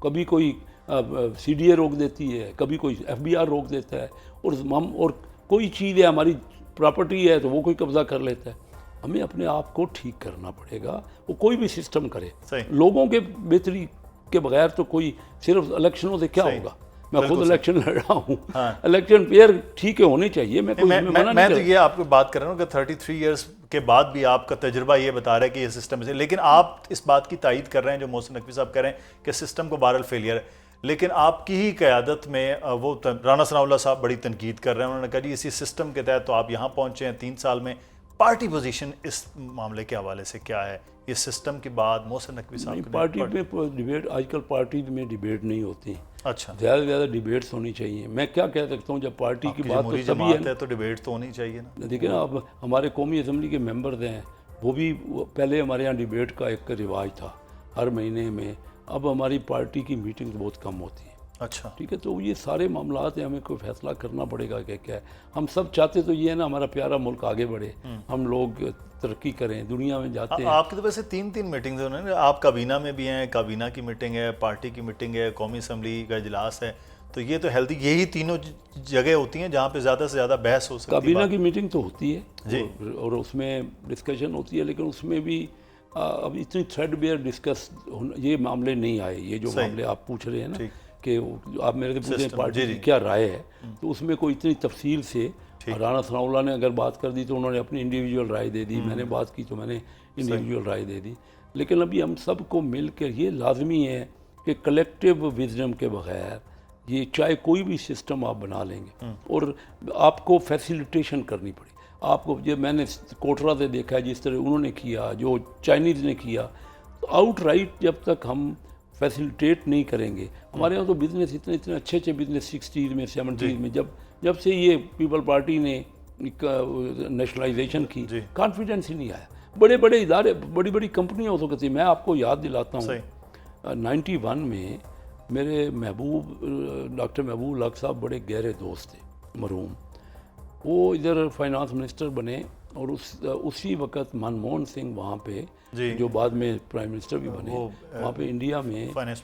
कभी कोई CDA रोक देती है, कभी कोई FBR रोक देता है, और कोई चीज़ है हमारी प्रॉपर्टी है तो वो कोई कब्जा कर लेता है। हमें अपने आप को ठीक करना पड़ेगा, वो कोई भी सिस्टम करे। लोगों के बेहतरी के बगैर तो कोई, सिर्फ इलेक्शनों से क्या होगा? मैं खुद इलेक्शन लड़ रहा हूँ, इलेक्शन फेयर ठीक है होने चाहिए। मैं तो ये आपको बात कर रहा हूँ कि 33 इयर्स के बाद भी आपका तजुर्बा ये बता रहा है कि ये सिस्टम है, लेकिन आप इस बात की तायद कर रहे हैं जो मोहसिन नकवी साहब कह रहे हैं कि सिस्टम को बहरहाल फेलियर है। लेकिन आपकी ही क़यादत में वो राना सनाउल्लाह साहब बड़ी तनकीद कर रहे हैं, उन्होंने कहा जी इसी सिस्टम के तहत तो आप यहाँ पहुँचे हैं 3 साल में। पार्टी पोजीशन इस मामले के हवाले से क्या है? ये सिस्टम के बाद मोहसिन नकवी साहब पार्टी में डिबेट, आजकल पार्टी में डिबेट नहीं होती। अच्छा, ज़्यादा से ज़्यादा डिबेट्स होनी चाहिए। मैं क्या कह सकता हूँ, जब पार्टी की बात तो सभी है तो डिबेट तो होनी चाहिए ना। देखिए ना, अब हमारे कौमी असम्बली के मेंबर्स हैं, वो भी पहले हमारे यहाँ डिबेट का एक रिवाज था हर महीने में, अब हमारी पार्टी की मीटिंग बहुत कम होती है। अच्छा, ठीक है, तो ये सारे मामलात हैं, हमें कोई फैसला करना पड़ेगा कि क्या है। हम सब चाहते तो ये है ना, हमारा प्यारा मुल्क आगे बढ़े, हम लोग तरक्की करें, दुनिया में जाते हैं। आपकी तो वैसे 3 मीटिंग्स हैं, आप काबीना में भी हैं, काबीना की मीटिंग है, पार्टी की मीटिंग है, कौमी असम्बली का इजलास है, तो ये तो हेल्दी, यही तीनों जगह होती हैं जहाँ पे ज़्यादा से ज़्यादा बहस हो सकती है। काबीना की मीटिंग तो होती है जी, और उसमें डिस्कशन होती है, लेकिन उसमें भी अब इतनी थ्रेडबेयर डिस्कस ये मामले नहीं आए। ये जो मामले आप पूछ रहे हैं ना कि आप मेरे से पूछें पार्टी की क्या राय है, तो उसमें कोई इतनी तफसील से, राना सनाउल्लाह ने अगर बात कर दी तो उन्होंने अपनी इंडिविजुअल राय दे दी, मैंने बात की तो मैंने इंडिविजुअल राय दे दी। लेकिन अभी हम सबको मिल कर ये लाजमी है कि कलेक्टिव विजडम के बगैर ये चाहे कोई भी सिस्टम आप बना लेंगे और आपको फैसिलिटेशन करनी पड़ेगी। आपको ये मैंने कोटरा से देखा है जिस तरह उन्होंने किया, जो चाइनीज़ ने किया, तो आउटराइट जब तक हम फैसिलिटेट नहीं करेंगे, हमारे यहाँ तो बिज़नेस इतने अच्छे बिज़नेस 60s में 70s में जब से ये पीपल पार्टी ने नेशनलाइजेशन की, कॉन्फिडेंस ही नहीं आया। बड़े बड़े इदारे, बड़ी बड़ी कंपनियाँ हो सकती। मैं आपको याद दिलाता हूँ 91 में मेरे डॉक्टर महबूब हक साहब बड़े गहरे दोस्त थे मरहूम, वो इधर फाइनेंस मिनिस्टर बने और उसी वक्त मनमोहन सिंह वहाँ पे जो बाद में प्राइम मिनिस्टर भी बने, वहाँ पे इंडिया में वो फाइनेंस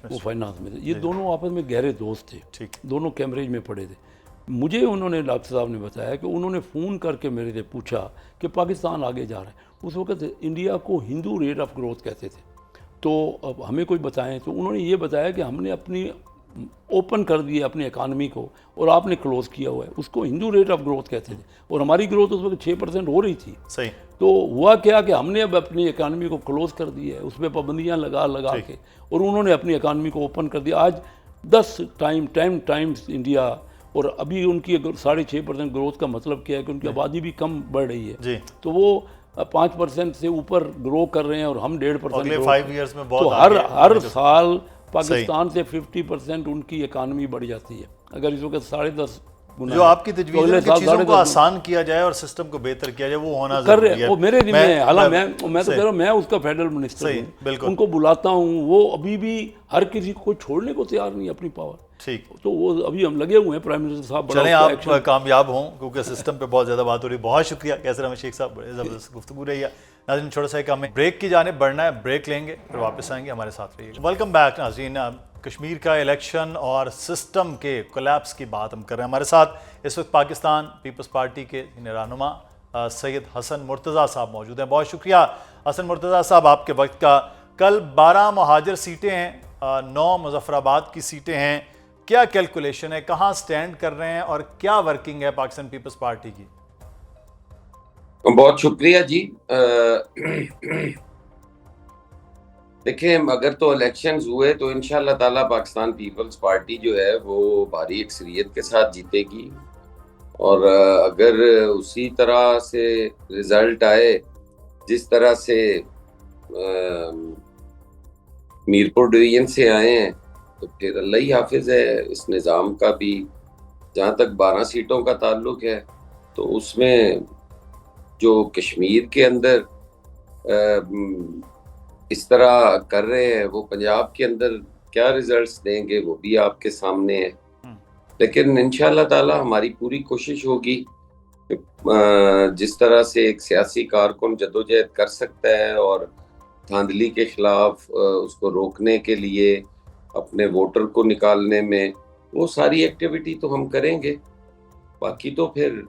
मिनिस्टर, ये दोनों आपस में गहरे दोस्त थे, दोनों कैम्ब्रिज में पढ़े थे। मुझे उन्होंने, डॉक्टर साहब ने बताया कि उन्होंने फ़ोन करके मेरे से पूछा कि पाकिस्तान आगे जा रहा है। उस वक्त इंडिया को हिंदू रेट ऑफ ग्रोथ कहते थे, तो अब हमें कोई बताएं, तो उन्होंने ये बताया कि हमने अपनी ओपन कर दिया अपनी इकानमी को और आपने क्लोज़ किया हुआ है, उसको हिंदू रेट ऑफ ग्रोथ कहते थे, और हमारी ग्रोथ उस वक्त 6% हो रही थी। सही। तो हुआ क्या कि हमने अब अपनी इकानमी को क्लोज़ कर दिया है, उसमें पाबंदियाँ लगा के, और उन्होंने अपनी इकानमी को ओपन कर दिया। आज 10 टाइम्स इंडिया, और अभी उनकी 6.5% ग्रोथ का मतलब क्या है कि उनकी आबादी भी कम बढ़ रही है, तो वो 5% से ऊपर ग्रो कर रहे हैं और हम 1.5%। अगले 5 इयर्स में बहुत, तो हर साल पाकिस्तान से 50% उनकी इकानमी बढ़ जाती है। अगर इस वक्त 10.5 गुना, जो आपकी तजवीज़ है कि चीज़ों को आसान किया जाए और सिस्टम को बेहतर किया जाए, वो होना कर जरूरी रहे है। वो मेरे जिम्मे है। हालांकि मैं तो कह रहा हूँ, मैं उसका फेडरल मिनिस्टर हूँ, उनको बुलाता हूँ, वो अभी भी हर किसी को छोड़ने को तैयार नहीं अपनी पावर। ठीक, तो वो अभी हम लगे हुए हैं, प्राइम मिनिस्टर साहब बड़ा चलें आप कामयाब हों, क्योंकि सिस्टम पे बहुत ज़्यादा बात हो रही है। बहुत शुक्रिया कैसर अहमद शेख साहब, बड़े ज़बरदस्त गुफ्तगू रही है। नाज़रीन, छोटा सा एक हमें ब्रेक की जाने बढ़ना है, ब्रेक लेंगे फिर वापस आएंगे, हमारे साथ रहिए। वेलकम बैक नाज़रीन। कश्मीर का इलेक्शन और सिस्टम के कोलैप्स की बात हम कर रहे हैं। हमारे साथ इस वक्त पाकिस्तान पीपल्स पार्टी के रहनुमा सैयद हसन मुर्तज़ा साहब मौजूद हैं। बहुत शुक्रिया हसन मुर्तज़ा साहब आपके वक्त का। कल 12 महाजर सीटें हैं, 9 मुजफ्फराबाद की सीटें हैं, क्या कैलकुलेशन है, कहाँ स्टैंड कर रहे हैं और क्या वर्किंग है पाकिस्तान पीपल्स पार्टी की? बहुत शुक्रिया जी। देखिए, अगर तो इलेक्शंस हुए तो इंशाल्लाह ताला पाकिस्तान पीपल्स पार्टी जो है वो भारी अक्सरियत के साथ जीतेगी, और अगर उसी तरह से रिजल्ट आए जिस तरह से मीरपुर डिवीजन से आए हैं, तो फिर अल्लाह ही हाफिज है। इस निज़ाम का भी जहाँ तक 12 सीटों का ताल्लुक है, तो उसमें जो कश्मीर के अंदर इस तरह कर रहे हैं, वो पंजाब के अंदर क्या रिजल्ट्स देंगे वो भी आपके सामने है। लेकिन इंशाल्लाह ताला हमारी पूरी कोशिश होगी, जिस तरह से एक सियासी कारकुन जदोजहद कर सकता है और धांधली के खिलाफ उसको रोकने के लिए, अपने वोटर को निकालने में, वो सारी एक्टिविटी तो हम करेंगे। बाकी तो फिर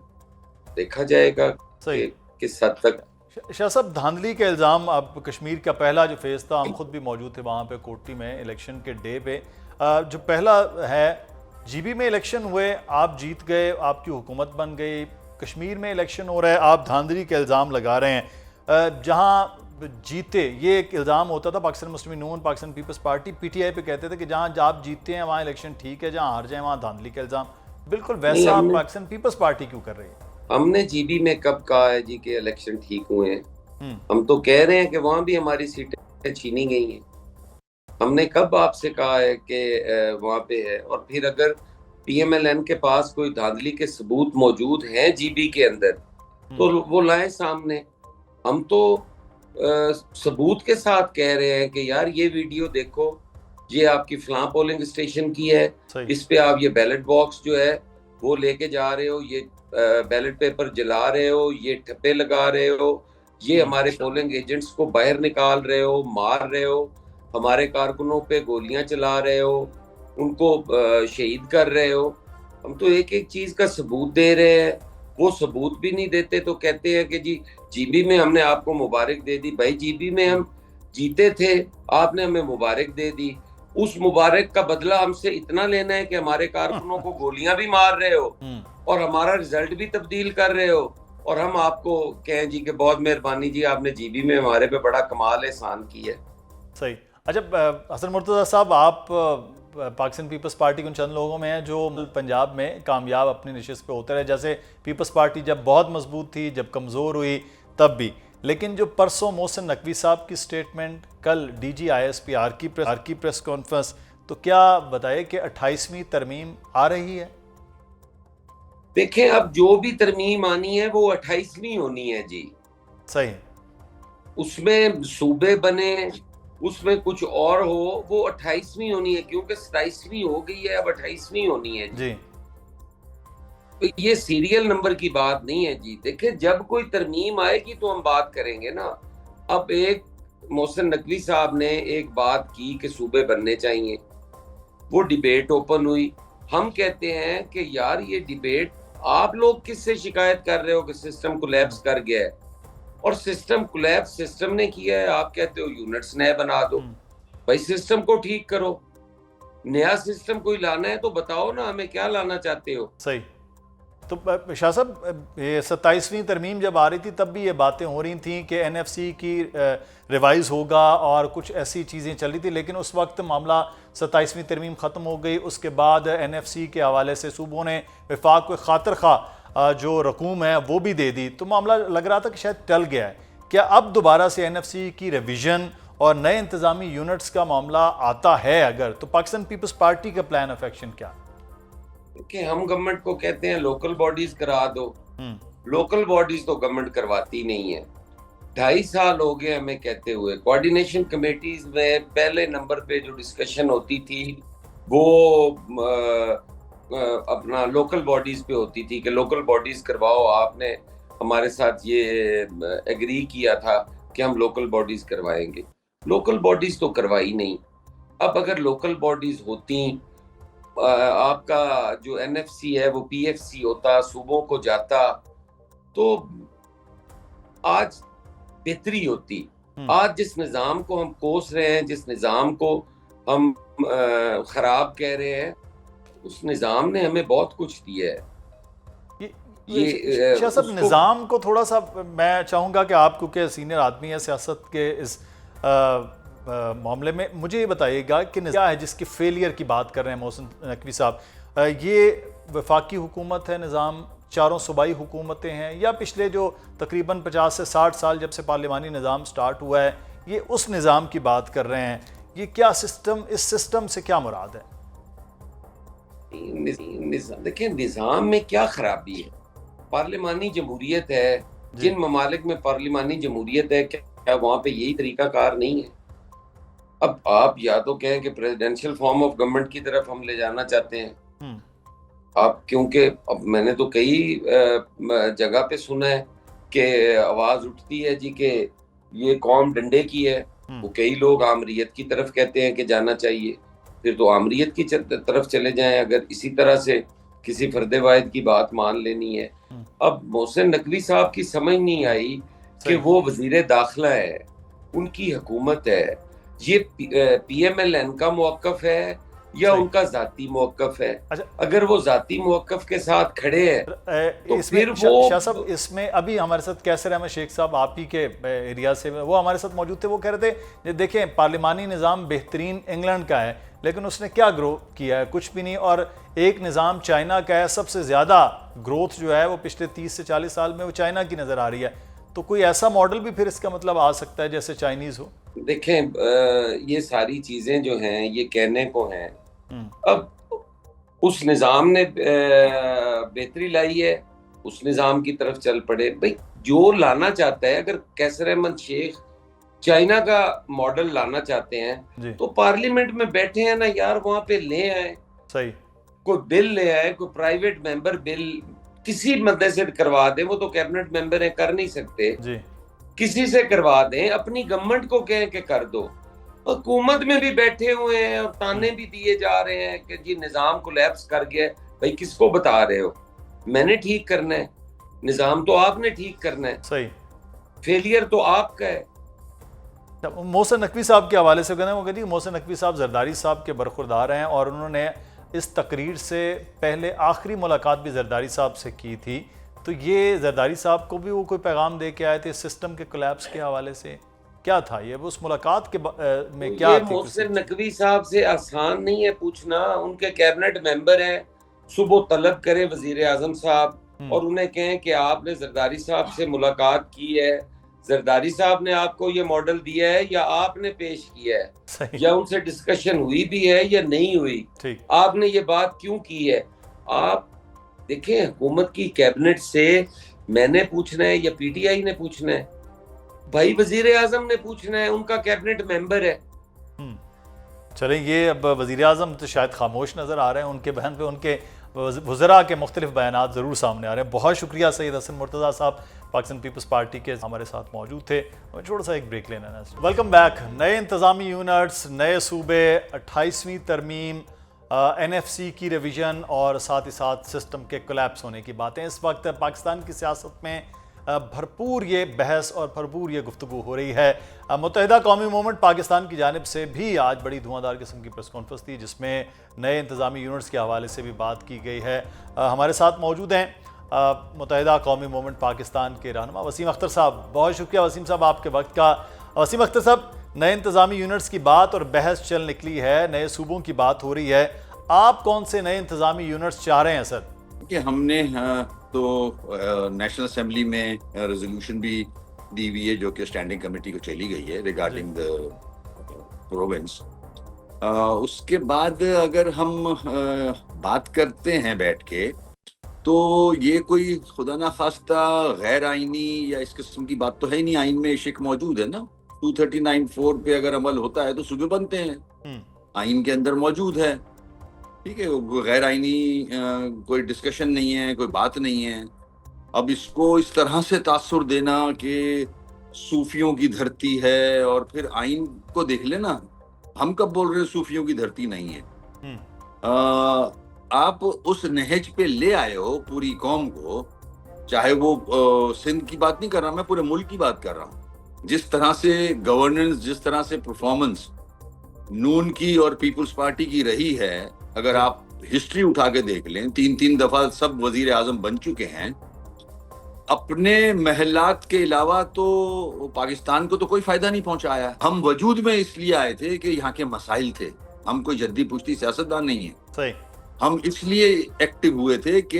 देखा जाएगा किस हद तक। शाह साहब, धांधली के इल्ज़ाम, अब कश्मीर का पहला जो फेज़ था, हम खुद भी मौजूद थे वहाँ पे कोटी में इलेक्शन के डे पे, जो पहला है जीबी में इलेक्शन हुए, आप जीत गए, आपकी हुकूमत बन गई। कश्मीर में इलेक्शन हो रहा है, आप धांधली के इल्ज़ाम लगा रहे हैं। जहाँ जीते, ये एक इल्ज़ाम होता था पाकिस्तान मुस्लिम नून, पाकिस्तान पीपल्स पार्टी PTI पे कहते थे कि जहाँ आप जीतते हैं वहाँ इलेक्शन ठीक है, जहाँ हार जाए वहाँ धांधली का इल्ज़ाम। बिल्कुल वैसा आप पाकिस्तान पीपल्स पार्टी क्यों कर रही है? हमने जीबी में कब कहा है जी कि इलेक्शन ठीक हुए हैं? हम तो कह रहे हैं कि वहां भी हमारी सीटें छीनी गई हैं। हमने कब आपसे कहा है कि वहां पे है? और फिर अगर PMLN के पास कोई धांधली के सबूत मौजूद हैं जीबी के अंदर, तो वो लाए सामने। हम तो सबूत के साथ कह रहे हैं कि यार ये वीडियो देखो, ये आपकी फलां पोलिंग स्टेशन की है, इस पे आप ये बैलेट बॉक्स जो है वो लेके जा रहे हो, ये बैलेट पेपर जला रहे हो, ये ठप्पे लगा रहे हो, ये हमारे पोलिंग एजेंट्स को बाहर निकाल रहे हो, मार रहे हो, हमारे कारकुनों पे गोलियां चला रहे हो, उनको शहीद कर रहे हो। हम तो एक एक चीज का सबूत दे रहे हैं, वो सबूत भी नहीं देते तो कहते हैं कि जी जीबी में हमने आपको मुबारक दे दी। भाई जीबी में हम जीते थे, आपने हमें मुबारक दे दी, उस मुबारक का बदला हमसे इतना लेना है कि हमारे कारकुनों को गोलियां भी मार रहे हो और हमारा रिजल्ट भी तब्दील कर रहे हो, और हम आपको कहें जी कि बहुत मेहरबानी जी, आपने जीबी में हमारे पे बड़ा कमाल एहसान की है। सही। अच्छा हसन मुर्तज़ा साहब, आप पाकिस्तान पीपल्स पार्टी उन चंद लोगों में है जो पंजाब में कामयाब अपनी नशिस्त पे होते रहे। जैसे पीपल्स पार्टी जब बहुत मजबूत थी, जब कमज़ोर हुई तब भी। लेकिन जो परसों मोहसिन नकवी साहब की स्टेटमेंट, कल DGISP की प्रेस कॉन्फ्रेंस, तो क्या बताए कि 28वीं तरमीम आ रही है? देखें, अब जो भी तरमीम आनी है वो 28वीं होनी है जी। सही। उसमें सूबे बने, उसमें कुछ और हो, वो 28वीं होनी है, क्योंकि 27वीं हो गई है, अब 28वीं होनी है जी। तो ये सीरियल नंबर की बात नहीं है जी। देखिए, जब कोई तरमीम आएगी तो हम बात करेंगे ना। अब एक मोहसिन नकवी साहब ने एक बात की कि सूबे बनने चाहिए, वो डिबेट ओपन हुई। हम कहते हैं कि यार ये डिबेट, आप लोग किससे शिकायत कर रहे हो कि सिस्टम कोलैप्स कर गया है, और सिस्टम कोलैप्स सिस्टम ने किया है। आप कहते हो यूनिट्स नए बना दो। भाई सिस्टम को ठीक करो, नया सिस्टम कोई लाना है तो बताओ ना हमें क्या लाना चाहते हो। सही। तो शाह साहब, 27वीं तरमीम जब आ रही थी तब भी ये बातें हो रही थी कि NFC की रिवाइज होगा और कुछ ऐसी चीज़ें चल रही थी, लेकिन उस वक्त मामला 27वीं तरमीम ख़त्म हो गई। उसके बाद NFC के हवाले से सूबों ने वफाक को खातिर खा जो रकूम है वो भी दे दी, तो मामला लग रहा था कि शायद टल गया है। क्या अब दोबारा से NFC की रिवीजन और नए इंतज़ामी यूनिट्स का मामला आता है अगर, तो पाकिस्तान पीपल्स पार्टी का प्लान ऑफ एक्शन क्या? कि हम गवर्नमेंट को कहते हैं लोकल बॉडीज करा दो। लोकल बॉडीज तो गवर्नमेंट करवाती नहीं है। 2.5 साल हो गए हमें कहते हुए। कोऑर्डिनेशन कमेटीज में पहले नंबर पे जो डिस्कशन होती थी वो अपना लोकल बॉडीज पे होती थी कि लोकल बॉडीज करवाओ। आपने हमारे साथ ये एग्री किया था कि हम लोकल बॉडीज करवाएंगे। लोकल बॉडीज तो करवाई नहीं। अब अगर लोकल बॉडीज होती, आपका जो NFC है वो PFC होता, सूबों को जाता, तो आज बेहतरी होती। आज जिस निज़ाम को हम कोस रहे हैं, जिस निज़ाम को हम खराब कह रहे हैं, उस निज़ाम ने हमें बहुत कुछ दिया है। ये सियासत निज़ाम को थोड़ा सा मैं चाहूँगा कि आप, क्योंकि सीनियर आदमी है सियासत के इस मामले में, मुझे ये बताइएगा कि क्या है जिसकी फेलियर की बात कर रहे हैं मोहसिन नकवी साहब? ये वफाकी हुकूमत है, निज़ाम चारों सूबाई हुकूमतें हैं, या पिछले जो तकरीबन 50 से 60 साल जब से पार्लिमानी निज़ाम स्टार्ट हुआ है, ये उस निज़ाम की बात कर रहे हैं? ये क्या सिस्टम, इस सिस्टम से क्या मुराद है? देखिए, निज़ाम में क्या खराबी है? पार्लिमानी जमहूरियत है। जिन ममालिक में पार्लिमानी जमहूरियत है, क्या वहाँ पे यही तरीका कार नहीं है? अब आप या तो कहें कि प्रेसिडेंशियल फॉर्म ऑफ गवर्नमेंट की तरफ हम ले जाना चाहते हैं आप, क्योंकि अब मैंने तो कई जगह पे सुना है कि आवाज उठती है जी कि ये कौम डंडे की है। वो कई लोग आमरीयत की तरफ कहते हैं कि जाना चाहिए, फिर तो आमरीयत की तरफ चले जाएं अगर इसी तरह से किसी फर्दे वाहिद की बात मान लेनी है। अब मोहसिन नकवी साहब की समझ नहीं आई कि वो वजीर दाखिला है, उनकी हुकूमत है, ये PMLN का मौक़िफ़ है या उनका जाती मौक़िफ़ है। अच्छा, अगर वो जाती मौक़िफ़ के साथ खड़े हैं तो फिर वो शाह साहब, इसमें अभी हमारे साथ कैसर अहमद शेख साहब आप ही के एरिया से वो हमारे साथ मौजूद थे। वो कह रहे थे देखें, पार्लिमानी निज़ाम बेहतरीन इंग्लैंड का है, लेकिन उसने क्या ग्रो किया है? कुछ भी नहीं। और एक निज़ाम चाइना का है, सबसे ज़्यादा ग्रोथ जो है वो पिछले 30 से 40 साल में वो चाइना की नज़र आ रही है। तो कोई ऐसा मॉडल भी फिर इसका मतलब आ सकता है जैसे चाइनीज़ हो? देखें, ये सारी चीज़ें जो हैं ये कहने को हैं। अब उस निज़ाम ने बेहतरी लाई है, उस निज़ाम की तरफ चल पड़े। भाई जो लाना चाहता है, अगर कैसर अहमद शेख चाइना का मॉडल लाना चाहते हैं तो पार्लियामेंट में बैठे हैं ना यार, वहां पे ले आए। सही, कोई बिल ले आए, कोई प्राइवेट मेंबर बिल किसी मदद से करवा दें। वो तो कैबिनेट मेंबर है, कर नहीं सकते जी। किसी से करवा दें, अपनी गवर्नमेंट को कहें कि कर दो। हुकूमत में भी बैठे हुए हैं और ताने भी दिए जा रहे हैं कि जी निज़ाम कोलैप्स कर गया। भाई किसको बता रहे हो? मैंने ठीक करना है निज़ाम, तो आपने ठीक करना है। सही, फेलियर तो आपका है। मोहसिन नकवी साहब के हवाले से कहना है, वो कहती है मोहसिन नकवी साहब जरदारी साहब के बरखुरदार हैं और उन्होंने इस तकरीर से पहले आखिरी मुलाकात भी जरदारी साहब से की थी। तो ये जरदारी साहब को भी वो कोई पैगाम दे के आए थे सिस्टम के कोलैप्स के हवाले से? क्या था ये, उस मुलाकात के में क्या ये थी? मोहसिन नकवी साहब से आसान नहीं है पूछना। उनके कैबिनेट मेंबर हैं, सुबह तलब करें वजीर आजम साहब और उन्हें कहें कि आपने जरदारी साहब से मुलाकात की है, जरदारी साहब ने आपको ये मॉडल दिया है या आपने पेश किया है, सही। या उनसे डिस्कशन हुई भी है या नहीं हुई, ठीक। आपने ये बात क्यों की है। आप देखें, हुकूमत की कैबिनेट से मैंने पूछना है या पीटीआई ने पूछना है? भाई वजीर आजम ने पूछना है, उनका कैबिनेट मेंबर है। चलें, ये अब वज़ीर आज़म तो शायद खामोश नज़र आ रहे हैं, उनके बयान पे उनके वज़रा के मुख्तलिफ बयानात ज़रूर सामने आ रहे हैं। बहुत शुक्रिया सैयद हसन मुर्तज़ा साहब, पाकिस्तान पीपल्स पार्टी के हमारे साथ मौजूद थे। हमें छोटा सा एक ब्रेक लेना है। Welcome back. नए इंतज़ामी यूनिट्स, नए सूबे, 28वीं तरमीम, NFC की रिवीजन और साथ ही साथ सिस्टम के कोलैप्स होने की बातें इस वक्त पाकिस्तान की सियासत में भरपूर ये बहस और भरपूर ये गुफ्तगू हो रही है। मुत्तहिदा कौमी मूवमेंट पाकिस्तान की जानिब से भी आज बड़ी धुआंधार किस्म की प्रेस कॉन्फ्रेंस थी, जिसमें नए इंतज़ामी यूनिट्स के हवाले से भी बात की गई है। हमारे साथ मौजूद हैं मुत्तहिदा कौमी मूवमेंट पाकिस्तान के रहनुमा वसीम अख्तर साहब। बहुत शुक्रिया वसीम साहब आपके वक्त का। वसीम अख्तर साहब, नए इंतज़ामी यूनिट्स की बात और बहस चल निकली है, नए सूबों की बात हो रही है, आप कौन से नए इंतज़ामी यूनिट्स चाह रहे हैं सर? कि हमने तो नेशनल असेंबली में रेजोल्यूशन भी दी हुई है जो कि स्टैंडिंग कमेटी को चली गई है रिगार्डिंग द प्रोविंस। उसके बाद अगर हम बात करते हैं बैठ के, तो ये कोई खुदा ना खास्ता गैर आइनी या इस किस्म की बात तो है ही नहीं। आइन में शिक मौजूद है ना, 239(4) पे अगर अमल होता है तो सूबे बनते हैं, आइन के अंदर मौजूद है। ठीक है, गैर आइनी कोई डिस्कशन नहीं है, कोई बात नहीं है। अब इसको इस तरह से तासुर देना कि सूफियों की धरती है, और फिर आइन को देख लेना, हम कब बोल रहे हैं सूफियों की धरती नहीं है। आप उस नहज पे ले आए हो पूरी कौम को, चाहे वो सिंध की बात नहीं कर रहा मैं, पूरे मुल्क की बात कर रहा हूँ। जिस तरह से गवर्नेंस, जिस तरह से परफॉर्मेंस नून की और पीपल्स पार्टी की रही है, अगर आप हिस्ट्री उठा के देख लें, 3-3 दफा सब वजीर आजम बन चुके हैं। अपने महलात के अलावा तो पाकिस्तान को तो कोई फायदा नहीं पहुंचाया। हम वजूद में इसलिए आए थे कि यहाँ के मसाइल थे, हम कोई जद्दी पुश्ती सियासतदान नहीं है। सही। हम इसलिए एक्टिव हुए थे कि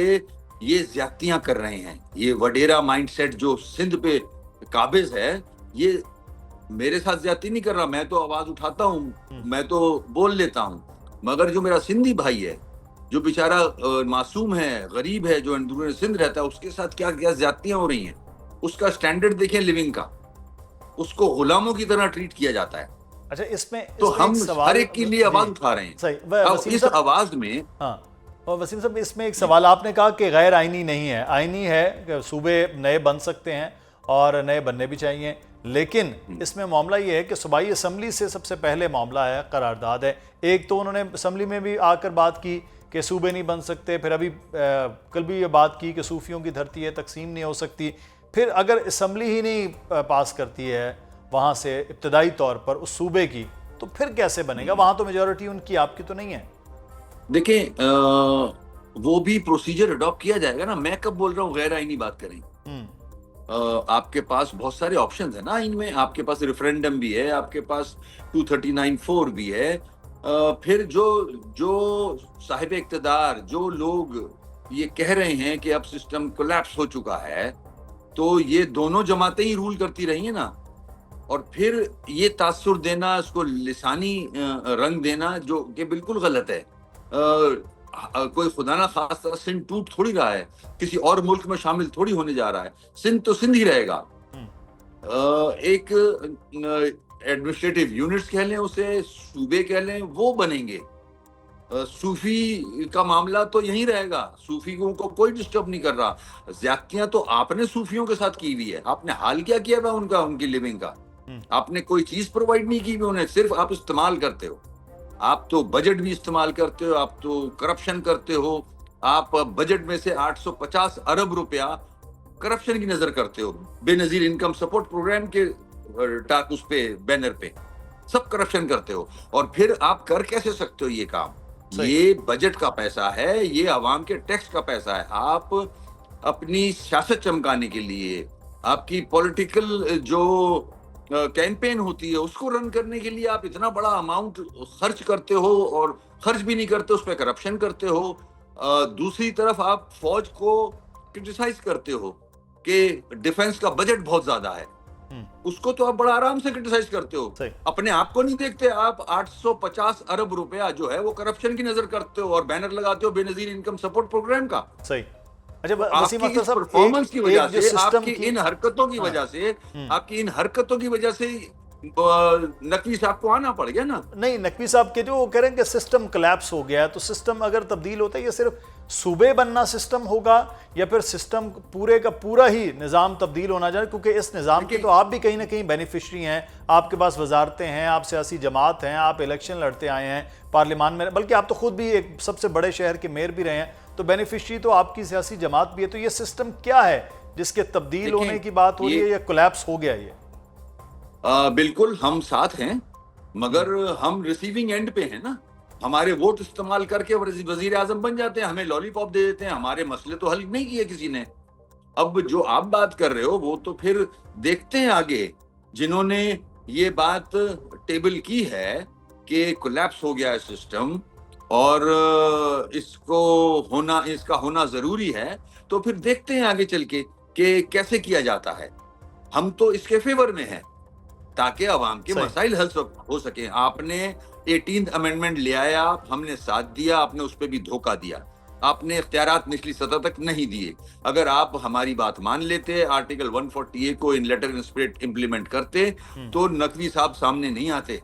ये ज्यादतियां कर रहे हैं, ये वडेरा माइंडसेट जो सिंध पे काबिज है, ये मेरे साथ ज्यादती नहीं कर रहा। मैं तो आवाज उठाता हूँ, मैं तो बोल लेता हूँ, मगर जो मेरा सिंधी भाई है, जो बेचारा मासूम है, गरीब है, जो अंदरूनी सिंध रहता है, उसके साथ क्या क्या ज्यादतियां हो रही हैं, उसका स्टैंडर्ड देखें लिविंग का, उसको गुलामों की तरह ट्रीट किया जाता है। अच्छा, इसमें तो हम हर एक के लिए आवाज उठा रहे हैं। सही। अब इस आवाज में, हाँ, और वसीम साहब, इसमें एक सवाल आपने कहा कि गैर आइनी नहीं है, आइनी है कि सूबे नए बन सकते हैं और नए बनने भी चाहिए, लेकिन इसमें मामला ये है कि सूबाई असम्बली से सबसे पहले मामला है, करारदाद है। एक तो उन्होंने असम्बली में भी आकर बात की कि सूबे नहीं बन सकते, फिर अभी कल भी ये बात की कि सूफियों की धरती है, तकसीम नहीं हो सकती। फिर अगर असम्बली ही नहीं पास करती है वहाँ से इब्तदाई तौर पर उस सूबे की, तो फिर कैसे बनेगा? वहाँ तो मेजॉरिटी उनकी, आपकी तो नहीं है। देखें, वो भी प्रोसीजर अडॉप्ट किया जाएगा ना। मैं कब बोल रहा हूँ गैर आइनी बात करें? आपके पास बहुत सारे ऑप्शंस है ना इनमें। आपके पास रेफरेंडम भी है, आपके पास 239(4) भी है। फिर जो साहिब इक्तदार, जो लोग ये कह रहे हैं कि अब सिस्टम कोलैप्स हो चुका है, तो ये दोनों जमातें ही रूल करती रही है ना। और फिर ये तासुर देना, इसको लिसानी रंग देना, जो कि बिल्कुल गलत है। कोई खुदा ना खास्ता सिंध टूट थोड़ी रहा है, किसी और मुल्क में शामिल थोड़ी होने जा रहा है। सिंध तो सिंध ही रहेगा। एक एडमिनिस्ट्रेटिव यूनिट्स कह लें उसे, सूबे कह लें, वो बनेंगे। सूफी का मामला तो यही रहेगा, सूफियों को कोई डिस्टर्ब नहीं कर रहा। ज्यादतियां तो आपने सूफियों के साथ की हुई है। आपने हाल क्या किया है उनका, उनकी लिविंग का? आपने कोई चीज प्रोवाइड नहीं की उन्हें, सिर्फ आप इस्तेमाल करते हो। आप तो बजट भी इस्तेमाल करते हो, आप तो करप्शन करते हो। आप बजट में से 850 अरब रुपया करप्शन की नजर करते हो। बेनजीर इनकम सपोर्ट प्रोग्राम के उस पे बैनर पे सब करप्शन करते हो। और फिर आप कर कैसे सकते हो ये काम? ये बजट का पैसा है, ये आवाम के टैक्स का पैसा है। आप अपनी सियासत चमकाने के लिए, आपकी पॉलिटिकल जो कैंपेन होती है, उसको रन करने के लिए आप इतना बड़ा अमाउंट खर्च करते हो और खर्च भी नहीं करते, उस पर करप्शन करते हो। दूसरी तरफ आप फौज को क्रिटिसाइज करते हो कि डिफेंस का बजट बहुत ज्यादा है, उसको तो आप बड़ा आराम से क्रिटिसाइज करते हो। सही। अपने आप को नहीं देखते। आप 850 अरब रुपया जो है वो करप्शन की नजर करते हो और बैनर लगाते हो बेनजीर इनकम सपोर्ट प्रोग्राम का। सही। अच्छा आपकी वसीम अख्तर इस साहब, परफॉर्मेंस की वजह जो से, सिस्टम आपकी की इन हरकतों की वजह से, आपकी इन हरकतों की वजह से नकवी साहब को आना पड़ गया ना। नहीं, नकवी साहब के जो वो कह रहे हैं कि सिस्टम कोलैप्स हो गया है, तो सिस्टम अगर तब्दील होता है ये सिर्फ सूबे बनना सिस्टम होगा या फिर सिस्टम पूरे का पूरा ही निज़ाम तब्दील होना चाहिए? क्योंकि इस निज़ाम के तो आप भी कहीं ना कहीं बेनिफिशरी हैं, आपके पास वजारतें हैं, आप सियासी जमात हैं, आप इलेक्शन लड़ते आए हैं पार्लियामान में, बल्कि आप तो खुद भी एक सबसे बड़े शहर के मेयर भी रहे हैं, तो बेनिफिशरी तो आपकी सियासी जमात भी है। तो ये सिस्टम क्या है जिसके तब्दील होने की बात हो रही है या कोलैप्स हो गया ये? बिल्कुल हम साथ हैं, मगर हम रिसीविंग एंड पे हैं ना। हमारे वोट इस्तेमाल करके वजीर आजम बन जाते हैं, हमें लॉलीपॉप दे देते हैं, हमारे मसले तो हल नहीं किए किसी ने। अब जो आप बात कर रहे हो वो तो फिर देखते हैं आगे। जिन्होंने ये बात टेबल की है कि कोलैप्स हो गया है सिस्टम और इसका होना जरूरी है, तो फिर देखते हैं आगे चल के कि कैसे किया जाता है। हम तो इसके फेवर में हैं ताकि अवाम के मसाइल हल हो सके। आपने 18th अमेंडमेंट ले आया, हमने साथ दिया, आपने उस पर भी धोखा दिया, आपने इख्तियारात निचली सतह तक नहीं दिए। अगर आप हमारी बात मान लेते, आर्टिकल 140A को इन लेटर इन स्पिरिट इंप्लीमेंट करते, तो नकवी साहब सामने नहीं आते।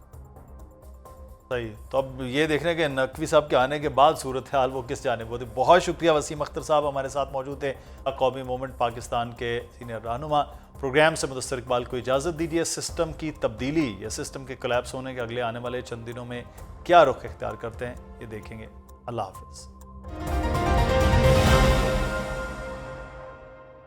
सही। तो अब ये देखने के नकवी साहब के आने के बाद सूरत हाल वो किस जानिब होती। बहुत शुक्रिया वसीम अख्तर साहब हमारे साथ मौजूद थे, कौमी मूवमेंट पाकिस्तान के सीनियर रहनुमा। प्रोग्राम से मुदस्सर इकबाल को इजाज़त दीजिए। सिस्टम की तब्दीली या सिस्टम के कोलैप्स होने के अगले आने वाले चंद दिनों में क्या रुख इख्तियार करते हैं ये देखेंगे। अल्लाह हाफ़िज़।